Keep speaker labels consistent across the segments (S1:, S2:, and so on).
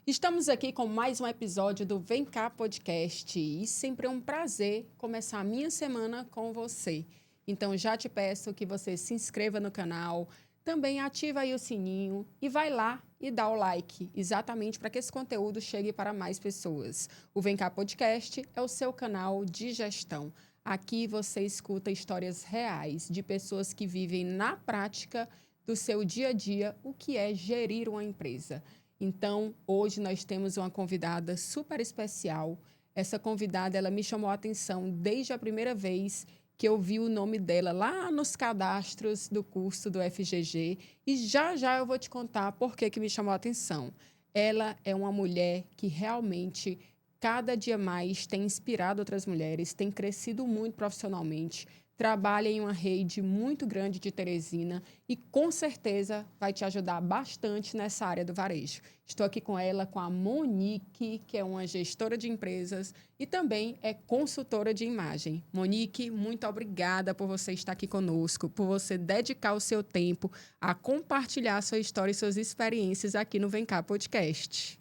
S1: Estamos aqui com mais um episódio do Vem Cá Podcast e sempre é um prazer começar a minha semana com você. Então já te peço que você se inscreva no canal, também ativa aí o sininho e vai lá e dá o like, exatamente para que esse conteúdo chegue para mais pessoas. O Vem Cá Podcast é o seu canal de gestão. Aqui você escuta histórias reais de pessoas que vivem na prática do seu dia a dia o que é gerir uma empresa. Então, hoje nós temos uma convidada super especial. Essa convidada, ela me chamou a atenção desde a primeira vez que eu vi o nome dela lá nos cadastros do curso do FGG. E já já eu vou te contar por que me chamou a atenção. Ela é uma mulher que realmente, cada dia mais, tem inspirado outras mulheres, tem crescido muito profissionalmente, trabalha em uma rede muito grande de Teresina e, com certeza, vai te ajudar bastante nessa área do varejo. Estou aqui com ela, com a Monique, que é uma gestora de empresas e também é consultora de imagem. Monique, muito obrigada por você estar aqui conosco, por você dedicar o seu tempo a compartilhar sua história e suas experiências aqui no Vem Cá Podcast.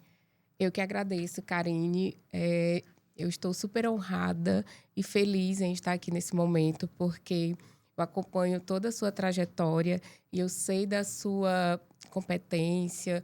S2: Eu que agradeço, Karine. Eu estou super honrada e feliz em estar aqui nesse momento, porque eu acompanho toda a sua trajetória e eu sei da sua competência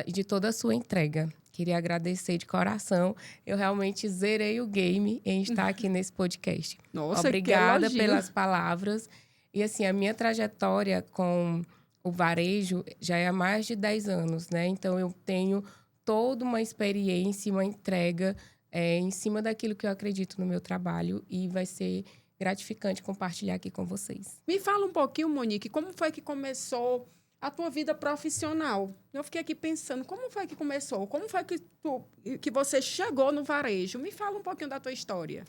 S2: e de toda a sua entrega. Queria agradecer de coração. Eu realmente zerei o game em estar aqui nesse podcast.
S1: Nossa, que
S2: Obrigada
S1: elogio!
S2: pelas palavras. E assim, a minha trajetória com o varejo já é há mais de 10 anos, né? Então, eu tenho toda uma experiência, uma entrega em cima daquilo que eu acredito no meu trabalho e vai ser gratificante compartilhar aqui com vocês.
S1: Me fala um pouquinho, Monique, como foi que começou a tua vida profissional? Eu fiquei aqui pensando, como foi que começou? Como foi que você chegou no varejo? Me fala um pouquinho da tua história.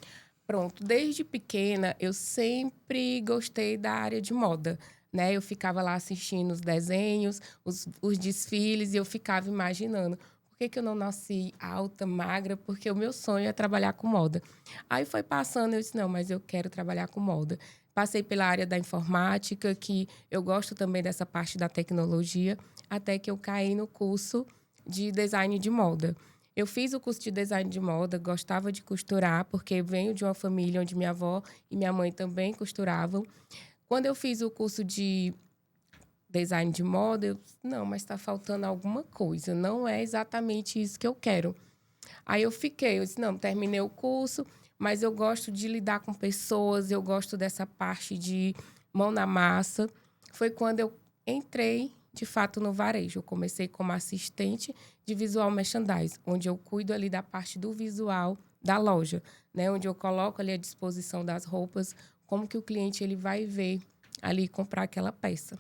S2: Pronto, desde pequena eu sempre gostei da área de moda, né? Eu ficava lá assistindo os desenhos, os desfiles e eu ficava imaginando por que eu não nasci alta, magra, porque o meu sonho é trabalhar com moda. Aí foi passando, eu disse, não, mas eu quero trabalhar com moda. Passei pela área da informática, que eu gosto também dessa parte da tecnologia, até que eu caí no curso de design de moda. Eu fiz o curso de design de moda, gostava de costurar, porque venho de uma família onde minha avó e minha mãe também costuravam. Quando eu fiz o curso de design de moda, eu disse, não, mas está faltando alguma coisa, não é exatamente isso que eu quero. Aí eu disse, não, terminei o curso, mas eu gosto de lidar com pessoas, eu gosto dessa parte de mão na massa. Foi quando eu entrei, de fato, no varejo. Eu comecei como assistente de visual merchandise, onde eu cuido ali da parte do visual da loja, né? Onde eu coloco ali à disposição das roupas, como que o cliente ele vai ver ali comprar aquela peça.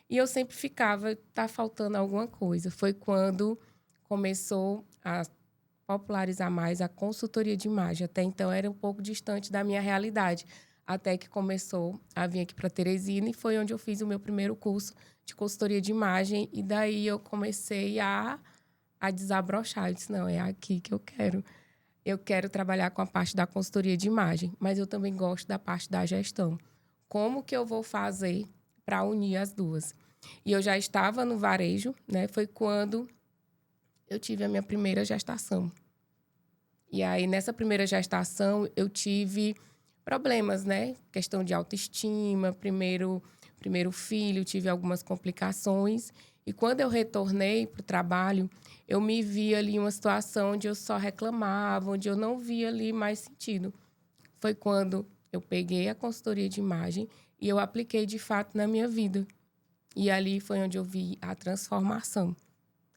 S2: E eu sempre ficava, tá faltando alguma coisa. Foi quando começou a popularizar mais a consultoria de imagem. Até então era um pouco distante da minha realidade. Até que começou a vir aqui para Teresina e foi onde eu fiz o meu primeiro curso de consultoria de imagem. E daí eu comecei a desabrochar. Eu disse, não, é aqui que eu quero. Eu quero trabalhar com a parte da consultoria de imagem, mas eu também gosto da parte da gestão. Como que eu vou fazer para unir as duas? E eu já estava no varejo, né? Foi quando eu tive a minha primeira gestação. E aí, nessa primeira gestação, eu tive problemas, né? Questão de autoestima, primeiro filho, tive algumas complicações. E quando eu retornei para o trabalho, eu me vi ali em uma situação onde eu só reclamava, onde eu não via ali mais sentido. Foi quando eu peguei a consultoria de imagem e eu apliquei de fato na minha vida. E ali foi onde eu vi a transformação.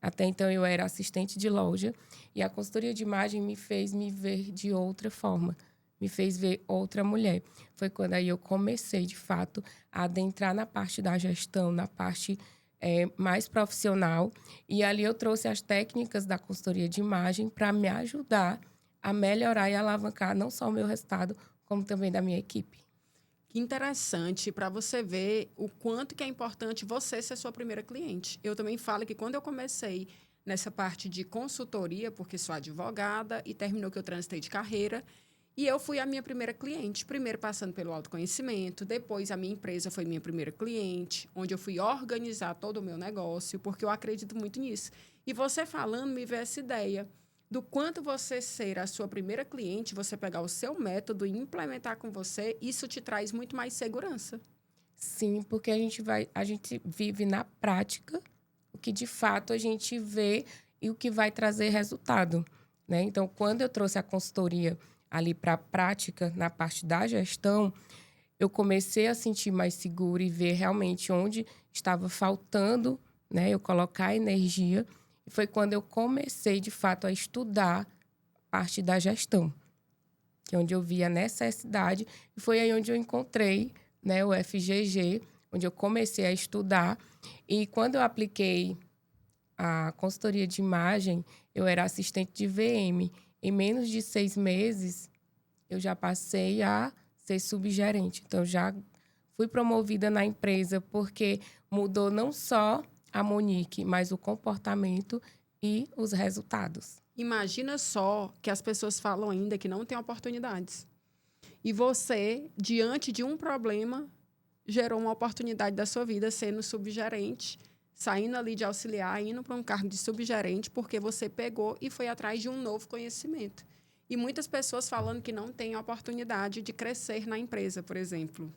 S2: Até então eu era assistente de loja e a consultoria de imagem me fez me ver de outra forma, me fez ver outra mulher. Foi quando aí eu comecei, de fato, a adentrar na parte da gestão, na parte mais profissional. E ali eu trouxe as técnicas da consultoria de imagem para me ajudar a melhorar e alavancar não só o meu resultado, como também da minha equipe.
S1: Que interessante para você ver o quanto que é importante você ser sua primeira cliente. Eu também falo que quando eu comecei nessa parte de consultoria, porque sou advogada e terminou que eu transitei de carreira, E eu fui a minha primeira cliente, primeiro passando pelo autoconhecimento, depois a minha empresa foi minha primeira cliente, onde eu fui organizar todo o meu negócio, porque eu acredito muito nisso. E você falando, me veio essa ideia do quanto você ser a sua primeira cliente, você pegar o seu método e implementar com você, isso te traz muito mais segurança.
S2: Sim, porque a gente vive na prática o que de fato a gente vê e o que vai trazer resultado, né? Então, quando eu trouxe a consultoria ali para a prática, na parte da gestão, eu comecei a sentir mais segura e ver realmente onde estava faltando, né? Eu colocar energia. E foi quando eu comecei, de fato, a estudar a parte da gestão, que é onde eu vi a necessidade. E foi aí onde eu encontrei, né, o FGG, onde eu comecei a estudar. E quando eu apliquei a consultoria de imagem, eu era assistente de VM. Em menos de 6 meses, eu já passei a ser subgerente. Então, já fui promovida na empresa porque mudou não só a Monique, mas o comportamento e os resultados.
S1: Imagina só que as pessoas falam ainda que não tem oportunidades. E você, diante de um problema, gerou uma oportunidade da sua vida sendo subgerente, saindo ali de auxiliar, indo para um cargo de subgerente, porque você pegou e foi atrás de um novo conhecimento. E muitas pessoas falando que não têm oportunidade de crescer na empresa, por exemplo.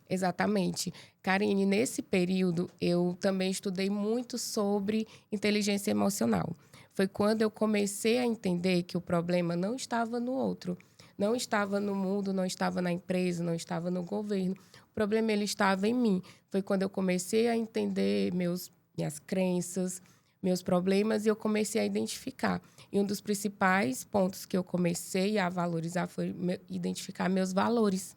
S2: Exatamente. Karine, nesse período, eu também estudei muito sobre inteligência emocional. Foi quando eu comecei a entender que o problema não estava no outro, não estava no mundo, não estava na empresa, não estava no governo. O problema ele estava em mim. Foi quando eu comecei a entender minhas crenças, meus problemas, e eu comecei a identificar. E um dos principais pontos que eu comecei a valorizar foi identificar meus valores,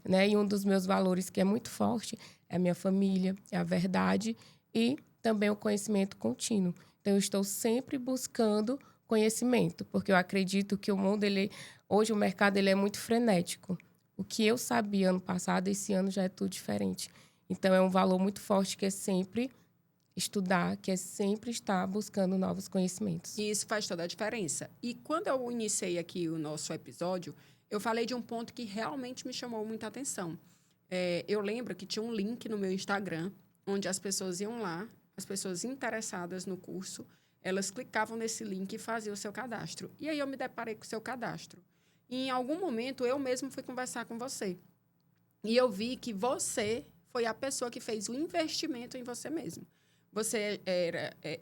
S2: né? E um dos meus valores que é muito forte é a minha família, é a verdade e também o conhecimento contínuo. Então, eu estou sempre buscando conhecimento, porque eu acredito que o mundo, hoje o mercado ele é muito frenético. O que eu sabia ano passado, esse ano já é tudo diferente. Então, é um valor muito forte que é sempre estudar, que é sempre estar buscando novos conhecimentos.
S1: E isso faz toda a diferença. E quando eu iniciei aqui o nosso episódio, eu falei de um ponto que realmente me chamou muita atenção. Eu lembro que tinha um link no meu Instagram, onde as pessoas iam lá, as pessoas interessadas no curso, elas clicavam nesse link e faziam o seu cadastro. E aí eu me deparei com o seu cadastro. E em algum momento eu mesmo fui conversar com você. E eu vi que você foi a pessoa que fez o investimento em você mesmo. Você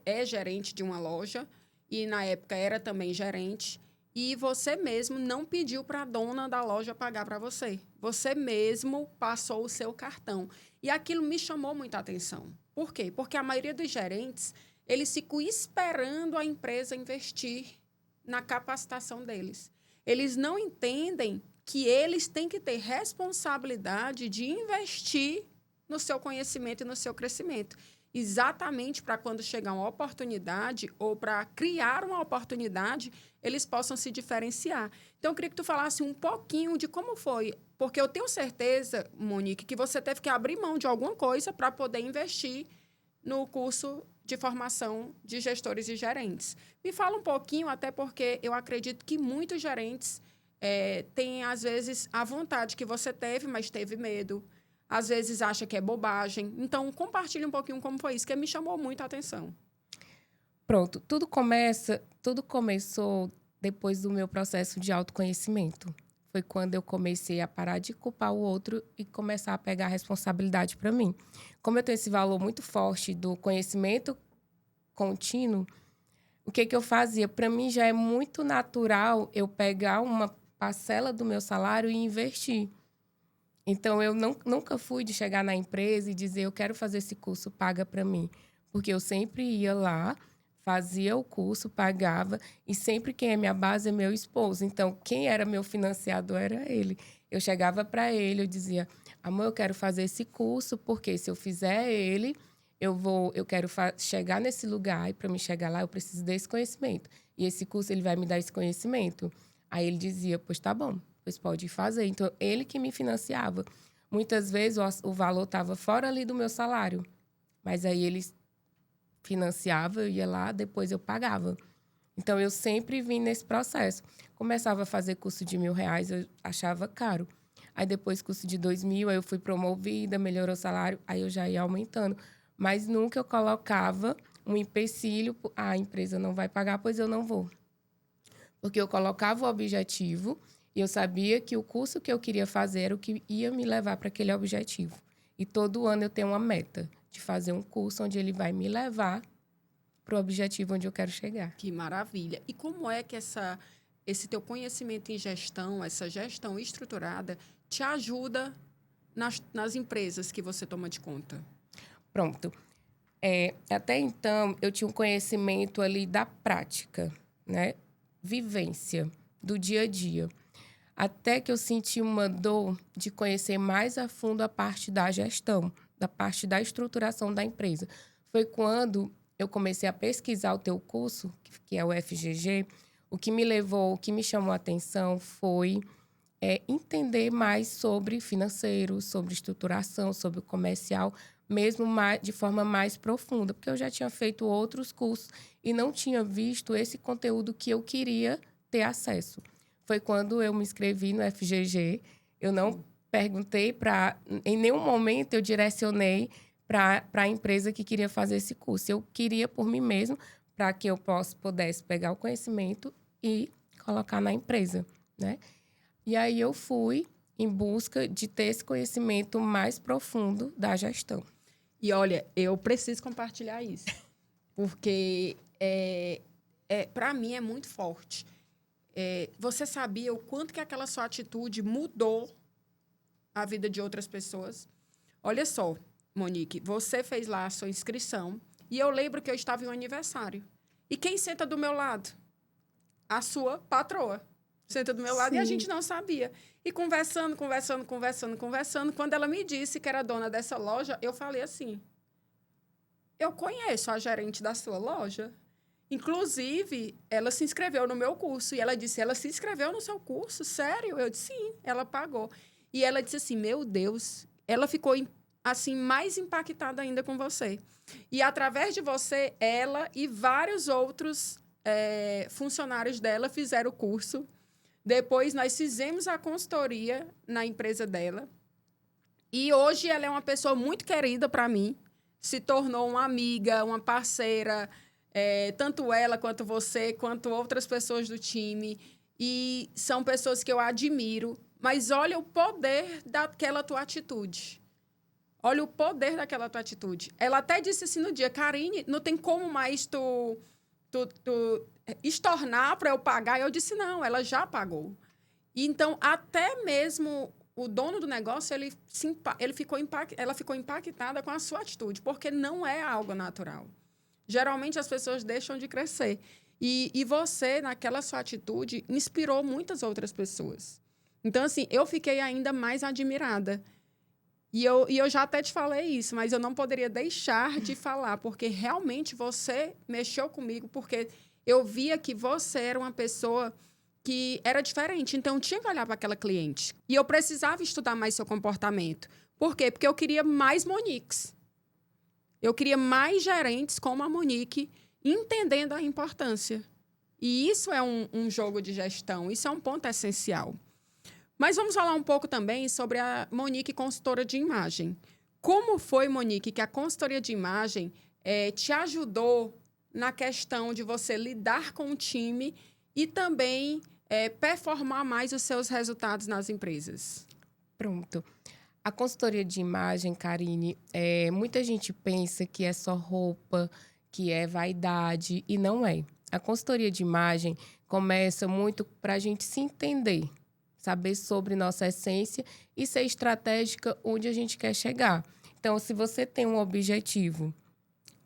S1: é gerente de uma loja e, na época, era também gerente. E você mesmo não pediu para a dona da loja pagar para você. Você mesmo passou o seu cartão. E aquilo me chamou muita atenção. Por quê? Porque a maioria dos gerentes, eles ficam esperando a empresa investir na capacitação deles. Eles não entendem que eles têm que ter responsabilidade de investir no seu conhecimento e no seu crescimento. Exatamente para quando chegar uma oportunidade ou para criar uma oportunidade, eles possam se diferenciar. Então, eu queria que tu falasse um pouquinho de como foi, porque eu tenho certeza, Monique, que você teve que abrir mão de alguma coisa para poder investir no curso de formação de gestores e gerentes. Me fala um pouquinho, até porque eu acredito que muitos gerentes têm, às vezes, a vontade que você teve, mas teve medo. Às vezes acha que é bobagem. Então, compartilhe um pouquinho como foi isso, que me chamou muito a atenção.
S2: Pronto, tudo começou depois do meu processo de autoconhecimento. Foi quando eu comecei a parar de culpar o outro e começar a pegar a responsabilidade para mim. Como eu tenho esse valor muito forte do conhecimento contínuo, o que eu fazia? Para mim já é muito natural eu pegar uma parcela do meu salário e investir. Então, eu nunca fui de chegar na empresa e dizer, eu quero fazer esse curso, paga para mim. Porque eu sempre ia lá, fazia o curso, pagava, e sempre quem é minha base é meu esposo. Então, quem era meu financiador era ele. Eu chegava para ele, eu dizia, amor, eu quero fazer esse curso, porque se eu fizer ele, eu quero chegar nesse lugar, e para me chegar lá, eu preciso desse conhecimento. E esse curso, ele vai me dar esse conhecimento. Aí ele dizia, pois tá bom. Pois pode fazer. Então, ele que me financiava. Muitas vezes, o valor estava fora ali do meu salário. Mas aí, ele financiava, eu ia lá, depois eu pagava. Então, eu sempre vim nesse processo. Começava a fazer curso de R$ 1.000, eu achava caro. Aí, depois, curso de 2.000, aí eu fui promovida, melhorou o salário, aí eu já ia aumentando. Mas nunca eu colocava um empecilho, a empresa não vai pagar, pois eu não vou. Porque eu colocava o objetivo e eu sabia que o curso que eu queria fazer era o que ia me levar para aquele objetivo. E todo ano eu tenho uma meta de fazer um curso onde ele vai me levar para o objetivo onde eu quero chegar.
S1: Que maravilha. E como é que esse teu conhecimento em gestão, essa gestão estruturada, te ajuda nas empresas que você toma de conta?
S2: Pronto. Até então, eu tinha um conhecimento ali da prática, né? Vivência, do dia a dia. Até que eu senti uma dor de conhecer mais a fundo a parte da gestão, da parte da estruturação da empresa. Foi quando eu comecei a pesquisar o teu curso, que é o FGG. O que me levou, o que me chamou a atenção foi entender mais sobre financeiro, sobre estruturação, sobre o comercial, mesmo de forma mais profunda, porque eu já tinha feito outros cursos e não tinha visto esse conteúdo que eu queria ter acesso. Foi quando eu me inscrevi no FGG, eu não perguntei em nenhum momento eu direcionei para a empresa que queria fazer esse curso. Eu queria por mim mesmo, para que eu pudesse pegar o conhecimento e colocar na empresa, né? E aí eu fui em busca de ter esse conhecimento mais profundo da gestão.
S1: E olha, eu preciso compartilhar isso, porque para mim é muito forte. Você sabia o quanto que aquela sua atitude mudou a vida de outras pessoas? Olha só, Monique, você fez lá a sua inscrição e eu lembro que eu estava em um aniversário. E quem senta do meu lado? A sua patroa. Senta do meu lado. Sim. E a gente não sabia. E conversando, quando ela me disse que era dona dessa loja, eu falei assim, eu conheço a gerente da sua loja. Inclusive, ela se inscreveu no meu curso. E ela disse, ela se inscreveu no seu curso? Sério? Eu disse, sim, ela pagou. E ela disse assim, meu Deus, ela ficou assim mais impactada ainda com você. E através de você, ela e vários outros funcionários dela fizeram o curso. Depois, nós fizemos a consultoria na empresa dela. E hoje, ela é uma pessoa muito querida para mim. Se tornou uma amiga, uma parceira, tanto ela, quanto você, quanto outras pessoas do time. E são pessoas que eu admiro. Mas olha o poder daquela tua atitude. Olha o poder daquela tua atitude. Ela até disse assim no dia, Karine, não tem como mais tu estornar para eu pagar. E eu disse, não, ela já pagou. E então, até mesmo o dono do negócio, ela ficou impactada com a sua atitude, porque não é algo natural. Geralmente, as pessoas deixam de crescer. E você, naquela sua atitude, inspirou muitas outras pessoas. Então, assim, eu fiquei ainda mais admirada. E eu já até te falei isso, mas eu não poderia deixar de falar, porque realmente você mexeu comigo, porque eu via que você era uma pessoa que era diferente. Então, eu tinha que olhar para aquela cliente. E eu precisava estudar mais seu comportamento. Por quê? Porque eu queria mais Moniques. Eu queria mais gerentes como a Monique, entendendo a importância. E isso é um jogo de gestão, isso é um ponto essencial. Mas vamos falar um pouco também sobre a Monique, consultora de imagem. Como foi, Monique, que a consultoria de imagem te ajudou na questão de você lidar com o time e também performar mais os seus resultados nas empresas?
S2: Pronto. A consultoria de imagem, Karine, muita gente pensa que é só roupa, que é vaidade, e não é. A consultoria de imagem começa muito para a gente se entender, saber sobre nossa essência e ser estratégica onde a gente quer chegar. Então, se você tem um objetivo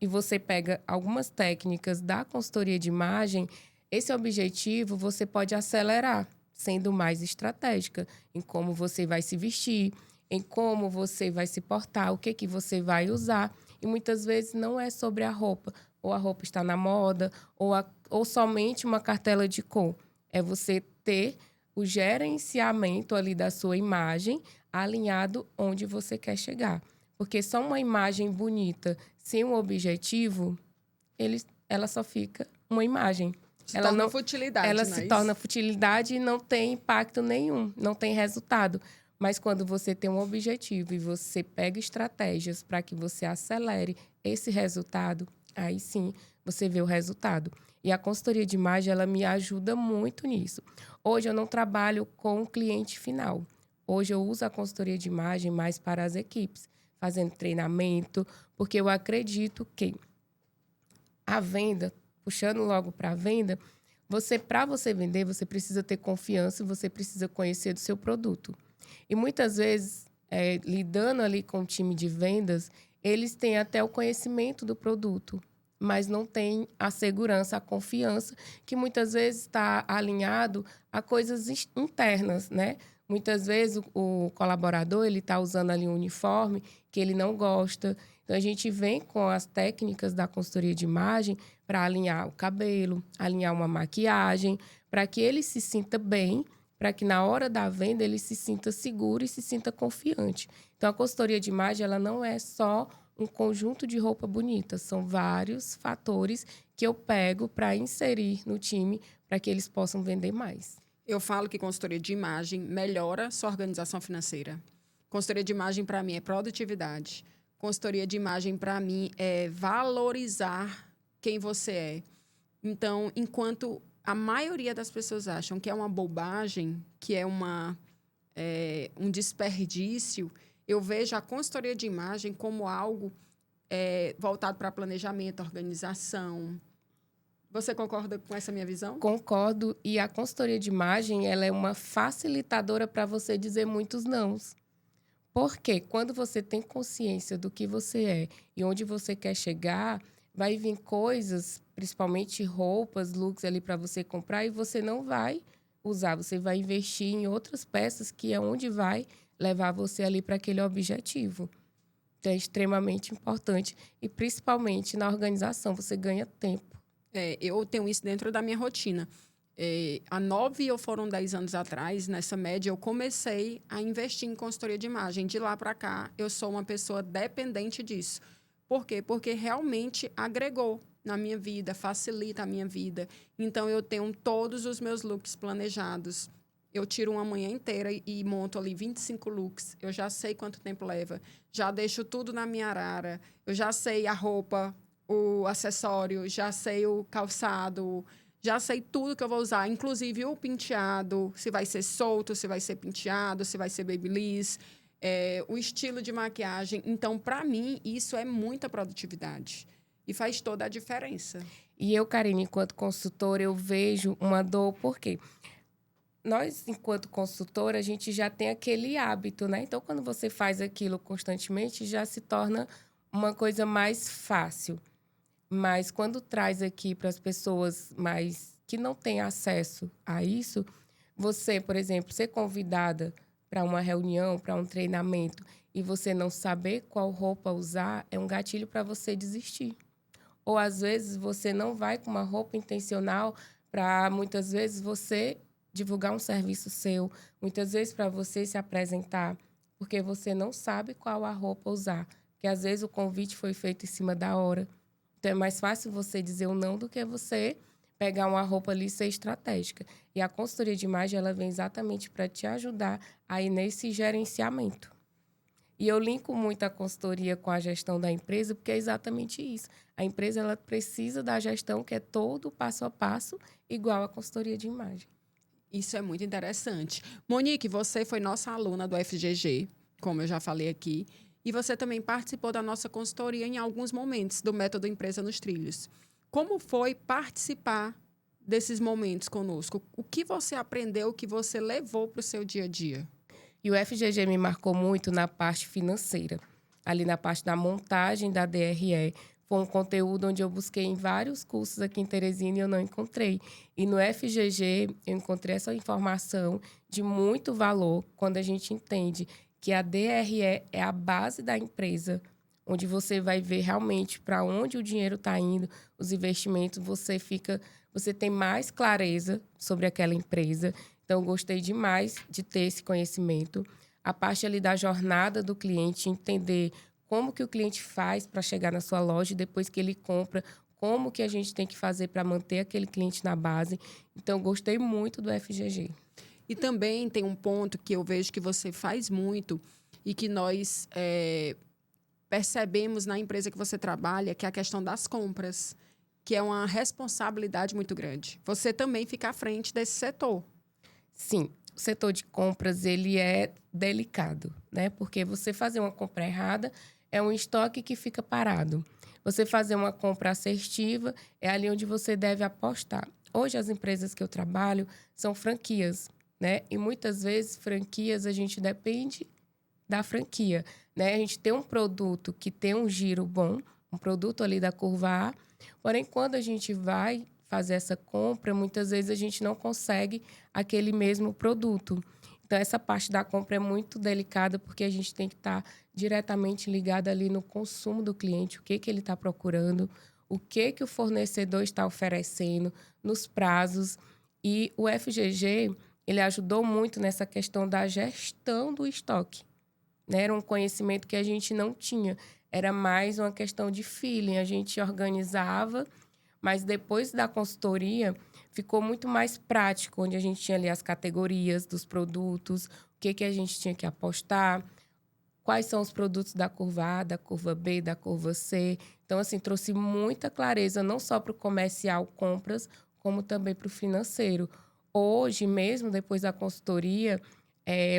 S2: e você pega algumas técnicas da consultoria de imagem, esse objetivo você pode acelerar, sendo mais estratégica em como você vai se vestir, em como você vai se portar, o que você vai usar. E muitas vezes não é sobre a roupa, ou a roupa está na moda, ou somente uma cartela de cor. É você ter o gerenciamento ali da sua imagem alinhado onde você quer chegar. Porque só uma imagem bonita sem um objetivo, ela só fica uma imagem.
S1: Se torna futilidade,
S2: ela
S1: não é
S2: se
S1: isso?
S2: torna futilidade e não tem impacto nenhum, não tem resultado. Mas quando você tem um objetivo e você pega estratégias para que você acelere esse resultado, aí sim você vê o resultado. E a consultoria de imagem, ela me ajuda muito nisso. Hoje eu não trabalho com o cliente final. Hoje eu uso a consultoria de imagem mais para as equipes, fazendo treinamento, porque eu acredito que a venda, puxando logo para a venda, para você vender, você precisa ter confiança e você precisa conhecer do seu produto. E muitas vezes, lidando ali com o time de vendas, eles têm até o conhecimento do produto, mas não têm a segurança, a confiança, que muitas vezes está alinhado a coisas internas, né? Muitas vezes o colaborador ele está usando ali um uniforme que ele não gosta. Então, a gente vem com as técnicas da consultoria de imagem para alinhar o cabelo, alinhar uma maquiagem, para que ele se sinta bem, para que na hora da venda ele se sinta seguro e se sinta confiante. Então, a consultoria de imagem ela não é só um conjunto de roupa bonita, são vários fatores que eu pego para inserir no time para que eles possam vender mais.
S1: Eu falo que consultoria de imagem melhora sua organização financeira. Consultoria de imagem, para mim, é produtividade. Consultoria de imagem, para mim, é valorizar quem você é. Então, enquanto a maioria das pessoas acham que é uma bobagem, que é um desperdício, eu vejo a consultoria de imagem como algo voltado para planejamento, organização. Você concorda com essa minha visão?
S2: Concordo. E a consultoria de imagem ela é uma facilitadora para você dizer muitos nãos. Porque quando você tem consciência do que você é e onde você quer chegar, vai vir coisas, principalmente roupas, looks ali para você comprar e você não vai usar. Você vai investir em outras peças que é onde vai levar você ali para aquele objetivo. Então, é extremamente importante. E principalmente na organização, você ganha tempo.
S1: Eu tenho isso dentro da minha rotina. Há 9 ou foram 10 anos atrás, nessa média, eu comecei a investir em consultoria de imagem. De lá para cá, eu sou uma pessoa dependente disso. Por quê? Porque realmente agregou na minha vida, facilita a minha vida. Então, eu tenho todos os meus looks planejados. Eu tiro uma manhã inteira e monto ali 25 looks. Eu já sei quanto tempo leva. Já deixo tudo na minha arara. Eu já sei a roupa, o acessório, já sei o calçado, já sei tudo que eu vou usar, inclusive o penteado, se vai ser solto, se vai ser penteado, se vai ser babyliss, o estilo de maquiagem. Então, para mim, isso é muita produtividade e faz toda a diferença.
S2: E eu, Karine, enquanto consultora, eu vejo uma dor, por quê? Nós, enquanto consultora, a gente já tem aquele hábito, né? Então, quando você faz aquilo constantemente, já se torna uma coisa mais fácil. Mas quando traz aqui para as pessoas mais que não têm acesso a isso, você, por exemplo, ser convidada para uma reunião, para um treinamento, e você não saber qual roupa usar, é um gatilho para você desistir. Ou, às vezes, você não vai com uma roupa intencional para, muitas vezes, você divulgar um serviço seu, muitas vezes para você se apresentar, porque você não sabe qual a roupa usar. Porque, às vezes, o convite foi feito em cima da hora. Então, é mais fácil você dizer o não do que você pegar uma roupa ali e ser estratégica. E a consultoria de imagem, ela vem exatamente para te ajudar aí nesse gerenciamento. E eu linko muito a consultoria com a gestão da empresa, porque é exatamente isso. A empresa ela precisa da gestão, que é todo passo a passo, igual a consultoria de imagem.
S1: Isso é muito interessante. Monique, você foi nossa aluna do FGG, como eu já falei aqui, e você também participou da nossa consultoria em alguns momentos do Método Empresa nos Trilhos. Como foi participar desses momentos conosco? O que você aprendeu, o que você levou para o seu dia a dia?
S2: E o FGG me marcou muito na parte financeira, ali na parte da montagem da DRE. Foi um conteúdo onde eu busquei em vários cursos aqui em Teresina e eu não encontrei. E no FGG eu encontrei essa informação de muito valor quando a gente entende que a DRE é a base da empresa, onde você vai ver realmente para onde o dinheiro está indo, os investimentos, você tem mais clareza sobre aquela empresa. Então, eu gostei demais de ter esse conhecimento. A parte ali da jornada do cliente, entender como que o cliente faz para chegar na sua loja e depois que ele compra, como que a gente tem que fazer para manter aquele cliente na base. Então, gostei muito do FGG.
S1: E também tem um ponto que eu vejo que você faz muito e que nós percebemos na empresa que você trabalha, que é a questão das compras, que é uma responsabilidade muito grande. Você também fica à frente desse setor.
S2: Sim, o setor de compras, ele é delicado, né? Porque você fazer uma compra errada é um estoque que fica parado. Você fazer uma compra assertiva é ali onde você deve apostar. Hoje, as empresas que eu trabalho são franquias, né? E muitas vezes, franquias, a gente depende da franquia, né? A gente tem um produto que tem um giro bom, um produto ali da curva A, porém, quando a gente vai fazer essa compra, muitas vezes a gente não consegue aquele mesmo produto. Então, essa parte da compra é muito delicada, porque a gente tem que estar diretamente ligado ali no consumo do cliente, o que ele está procurando, o que o fornecedor está oferecendo, nos prazos. E o FGG, ele ajudou muito nessa questão da gestão do estoque. Né? Era um conhecimento que a gente não tinha. Era mais uma questão de feeling. A gente organizava, mas depois da consultoria ficou muito mais prático, onde a gente tinha ali as categorias dos produtos, o que a gente tinha que apostar, quais são os produtos da curva A, da curva B, da curva C. Então, assim, trouxe muita clareza, não só para o comercial compras, como também para o financeiro. Hoje, mesmo depois da consultoria,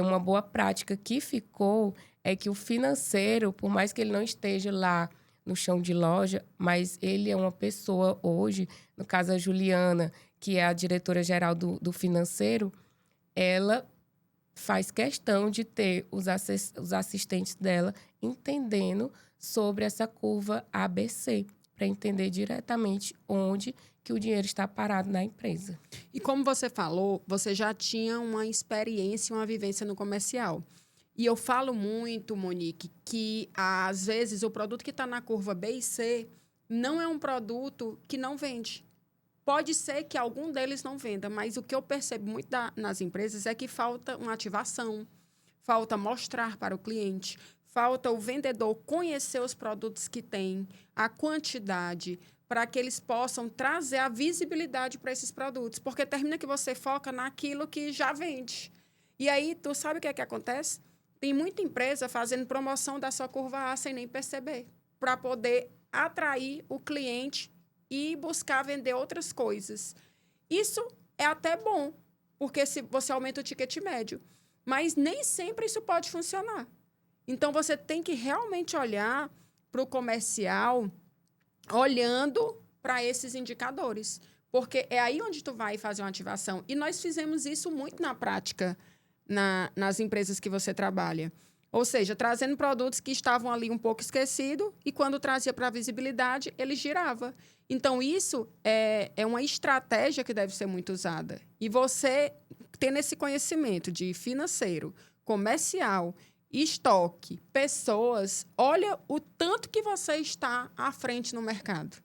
S2: uma boa prática que ficou é que o financeiro, por mais que ele não esteja lá no chão de loja, mas ele é uma pessoa hoje, no caso a Juliana, que é a diretora-geral do financeiro, ela faz questão de ter os assistentes dela entendendo sobre essa curva ABC, para entender diretamente onde que o dinheiro está parado na empresa.
S1: E como você falou, você já tinha uma experiência, uma vivência no comercial. E eu falo muito, Monique, que às vezes o produto que está na curva B e C não é um produto que não vende. Pode ser que algum deles não venda, mas o que eu percebo muito nas empresas é que falta uma ativação, falta mostrar para o cliente, falta o vendedor conhecer os produtos que tem, a quantidade, para que eles possam trazer a visibilidade para esses produtos. Porque termina que você foca naquilo que já vende. E aí, tu sabe o que é que acontece? Tem muita empresa fazendo promoção da sua curva A sem nem perceber, para poder atrair o cliente e buscar vender outras coisas. Isso é até bom, porque se você aumenta o ticket médio. Mas nem sempre isso pode funcionar. Então, você tem que realmente olhar para o comercial olhando para esses indicadores. Porque é aí onde tu vai fazer uma ativação. E nós fizemos isso muito na prática nas empresas que você trabalha. Ou seja, trazendo produtos que estavam ali um pouco esquecidos e quando trazia para a visibilidade, ele girava. Então, isso é uma estratégia que deve ser muito usada. E você, tendo esse conhecimento de financeiro, comercial, estoque, pessoas, olha o tanto que você está à frente no mercado.